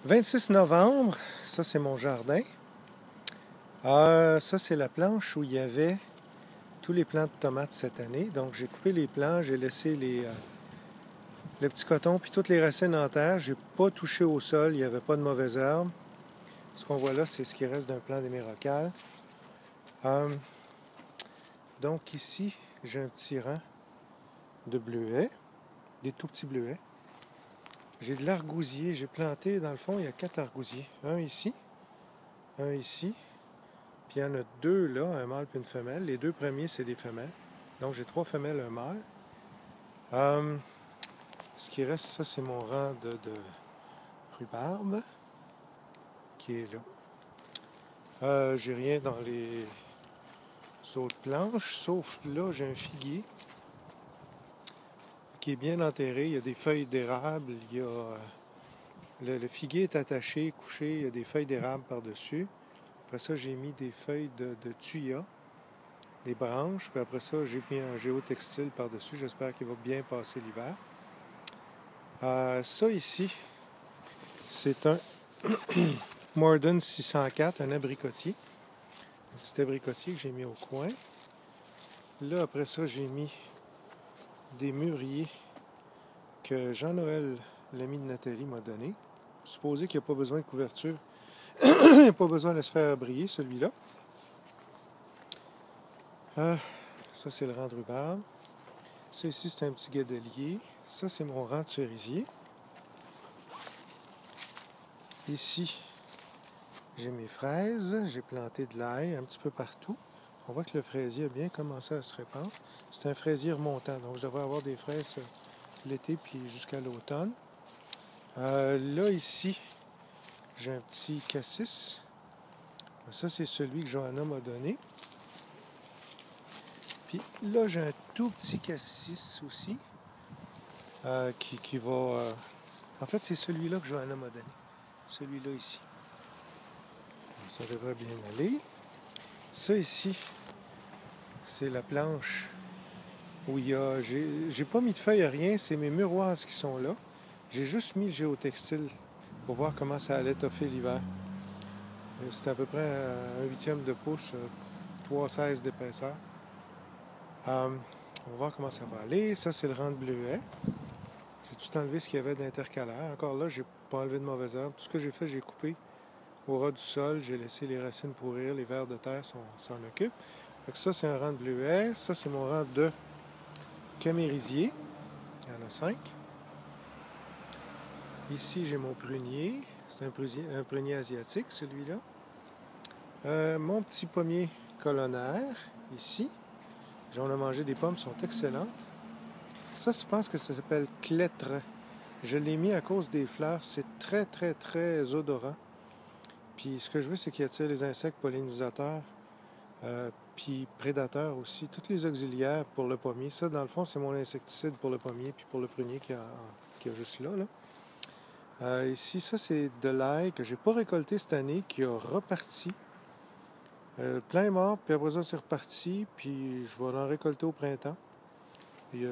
26 novembre, ça c'est mon jardin. Ça c'est la planche où il y avait tous les plants de tomates cette année. Donc j'ai coupé les plants, j'ai laissé le petit coton puis toutes les racines en terre. J'ai pas touché au sol, il n'y avait pas de mauvaises herbes. Ce qu'on voit là, c'est ce qui reste d'un plant d'hémérocalles. Donc ici, j'ai un petit rang de bleuets, des tout petits bleuets. J'ai de l'argousier, j'ai planté, dans le fond, il y a 4 argousiers. Un ici, puis il y en a 2 là, un mâle et une femelle. Les 2 premiers, c'est des femelles. Donc j'ai 3 femelles, un mâle. Ce qui reste, ça, c'est mon rang de rhubarbe qui est là. J'ai rien dans les autres planches, sauf là, j'ai un figuier qui est bien enterré. Il y a des feuilles d'érable, il y a... Le figuier est attaché, couché, il y a des feuilles d'érable par-dessus. Après ça, j'ai mis des feuilles de thuya, des branches, puis après ça, j'ai mis un géotextile par-dessus. J'espère qu'il va bien passer l'hiver. Ça ici, c'est un Morden 604, un abricotier. Un petit abricotier que j'ai mis au coin. Là, après ça, j'ai mis des mûriers que Jean-Noël, l'ami de Nathalie, m'a donné. Supposé qu'il n'y a pas besoin de couverture. Il n'y a pas besoin de se faire briller, celui-là. Ça, c'est le rang de rhubarbe. Ça, ici, c'est un petit guédelier. Ça, c'est mon rang de cerisier. Ici, j'ai mes fraises. J'ai planté de l'ail un petit peu partout. On voit que le fraisier a bien commencé à se répandre. C'est un fraisier remontant, donc je devrais avoir des fraises l'été puis jusqu'à l'automne. Là, ici, j'ai un petit cassis. Ça, c'est celui que Johanna m'a donné. Puis là, j'ai un tout petit cassis aussi qui va... En fait, c'est celui-là que Johanna m'a donné. Celui-là ici. Ça devrait bien aller. Ça ici, c'est la planche où il y a... J'ai pas mis de feuilles à rien, c'est mes muroises qui sont là. J'ai juste mis le géotextile pour voir comment ça allait toffer l'hiver. C'est à peu près un 1/8 de pouce, 3,16 d'épaisseur. On va voir comment ça va aller. Ça, c'est le rang de bleuets. J'ai tout enlevé ce qu'il y avait d'intercalaire. Encore là, j'ai pas enlevé de mauvaises herbes. Tout ce que j'ai fait, j'ai coupé au ras du sol. J'ai laissé les racines pourrir. Les vers de terre s'en occupent. Fait que ça, c'est un rang de bleuets. Ça, c'est mon rang de camérisier. Il y en a 5. Ici, j'ai mon prunier. C'est un prunier asiatique, celui-là. Mon petit pommier colonnaire, ici. J'en ai mangé des pommes, sont excellentes. Ça, je pense que ça s'appelle clêtre. Je l'ai mis à cause des fleurs. C'est très, très, très odorant. Puis ce que je veux, c'est qu'il attire les insectes pollinisateurs, puis prédateurs aussi, tous les auxiliaires pour le pommier. Ça, dans le fond, c'est mon insecticide pour le pommier, puis pour le prunier qui a juste là. Ici, ça, c'est de l'ail que j'ai pas récolté cette année, qui a reparti. Plein est mort, puis après ça, c'est reparti, puis je vais en récolter au printemps. Puis,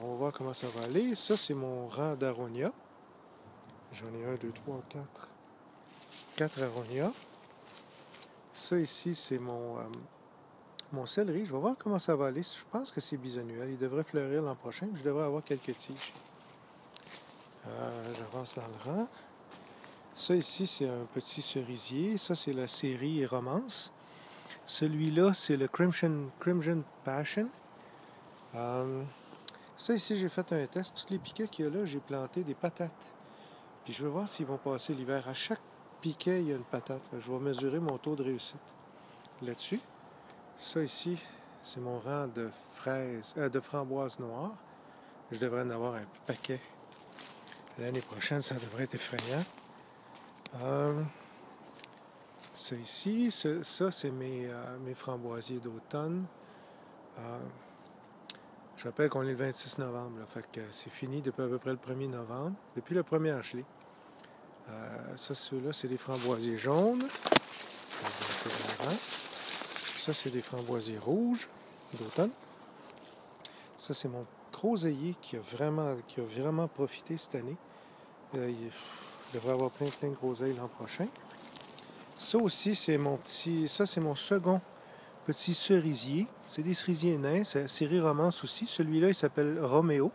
on va voir comment ça va aller. Ça, c'est mon rang d'aronia. J'en ai 1, 2, 3, 4. 4 aronia. Ça, ici, c'est mon céleri. Je vais voir comment ça va aller. Je pense que c'est bisannuel. Il devrait fleurir l'an prochain, puis je devrais avoir quelques tiges. J'avance dans le rang. Ça, ici, c'est un petit cerisier. Ça, c'est la série Romance. Celui-là, c'est le Crimson Passion. Ça, ici, j'ai fait un test. Tous les piquets qu'il y a là, j'ai planté des patates. Puis je vais voir s'ils vont passer l'hiver. À chaque piquet, il y a une patate. Je vais mesurer mon taux de réussite là-dessus. Ça, ici, c'est mon rang de de framboises noires. Je devrais en avoir un paquet. L'année prochaine, ça devrait être effrayant. Ça ici, ça c'est mes framboisiers d'automne. Je rappelle qu'on est le 26 novembre, là, fait que c'est fini depuis à peu près le 1er novembre, depuis le 1er acheté. Ça, ceux-là, c'est des framboisiers jaunes. Ça, c'est des framboisiers rouges d'automne. Ça, c'est mon groseillier qui a vraiment profité cette année. Je devrais avoir plein de groseilles l'an prochain. Ça aussi, c'est mon second petit cerisier. C'est des cerisiers nains, c'est série romance aussi. Celui-là, il s'appelle Roméo.